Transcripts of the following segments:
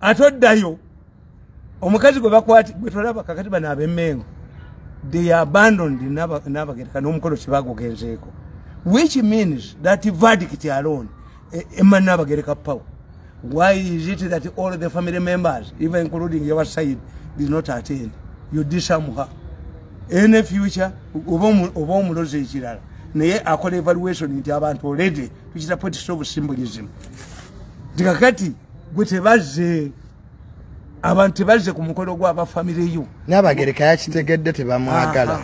atoddayo omukazi gwe bakwati gwe tolaba kakati bana abemmengo they abandoned Nabagereka n'omukolo kibagugenzeeko, which means that verdict alone Emma Nabagereka power. Why is it that all the family members, even including your side, did not attend? You disarm her. In the future, obomuloze ekirala naye akola evaluation nti abantu already tukira point of symbolism. Dikakati gwe tebazze abantu tebazze ku mukolo gw'aba family yo. Nabagereka yakitegedde tebamwagala.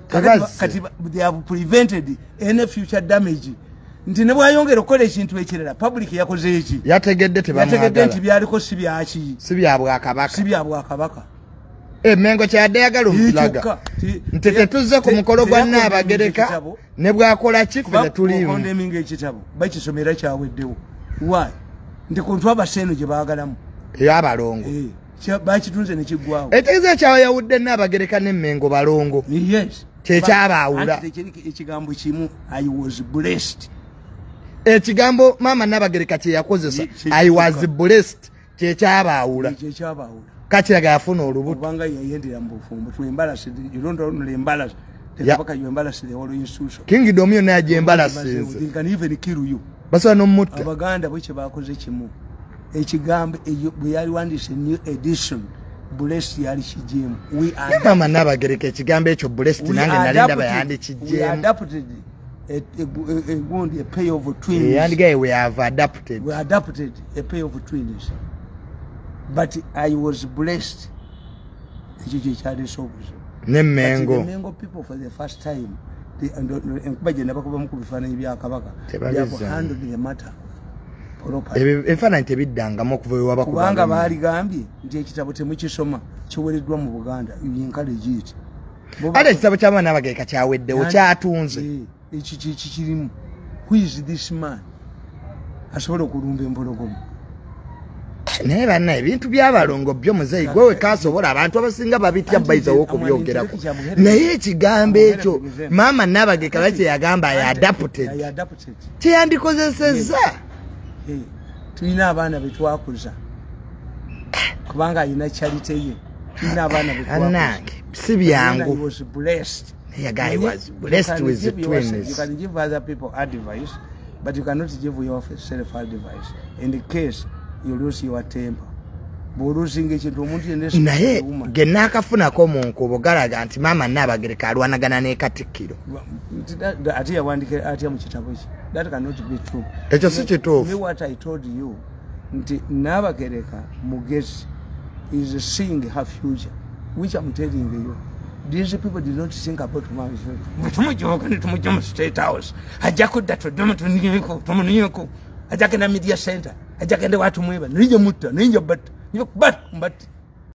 Kati they have prevented any future damage. Nti ne bwayongera okukola ekintu ekirala public yakoze eki yategedde tebamwagala. Yategedde nti byaliko si byaki si bya Bwakabaka. Si bya Bwakabaka. Mengo kyadde yagala omulaga nti tetuzze ku mukolo gwa Nabagereka ne bwakola ki ffe tulimu kondeminga ekitabo bakisomera kyaweddewo. Why? Nti kuntu abaseno gye baagalamu Abalongo bakitunze ne kiggwawo. Etegeeza kyawe yawudde Nabagereka ne Mengo balongo. Yes. Kyekyabaawula. Ekigambo kimu I was blessed. Ekigambo mama Nabagereka kye yakozesa I was blessed kyekyabaawula. Kakiraga yafuna olubuto. Kubanga yayendera mu bufumbo twembalase you don't know embalase. Tekabaka you embalase the whole institution. Kingdom yo naye embalase. They can even kill you. Basobola n'omutta. Abaganda bwe bakoze kimu. Ekigambo eyo bwe yali wandise new edition blessed yali kijeemu. We are mama Nabagereka ekigambo ekyo blessed nange nalinda bayandi kijeemu. We adapted a pair of twins. We have adapted. We adapted a pair of twins. But I was blessed. Ne Mengo. The Mengo people for the first time, they have handled the matter. Ebifaananyi tebiddangamu okuva ewabako kubanga baaligambye nti ekitabo temukisoma kiwereddwa mu Buganda. You encourage it. Ate ekitabo kya Nabagereka kyaweddewo kyatunze. Ekiki kirimu. Who is this man? Asobola okulumba empologoma. Naye banna ebintu by'Abalongo byo muzeyi gwe wekaasobola abantu abasinga babitya bayizawo okubyogerako. Naye ekigambo ekyo maama Nabagereka lwaki yagamba adapted. Kyeyandikozeesezza. Tulina abaana be twakuza kubanga alina charity ye. Tulina abaana be twakuza. Si byangu. He was blessed. The guy was blessed with the twins. You can give other people advice, but you cannot give yourself advice. In the case you lose your temper. Naye genaakafunako mu nkubo galaga nti maama Nabagereka alwanagana ne Katikkiro. Ate yawandika atya mu kitabo ki? That cannot be true. Ekyo si kituufu. Me what I told you nti Nabagereka mugezi is seeing her future, which I'm telling you. These people did not think about my future. Tumujoga State House. Ajakudda tumunyeko. Ajakenda media center. Ajakenda watu mweba. Ninja mutta. Ninja but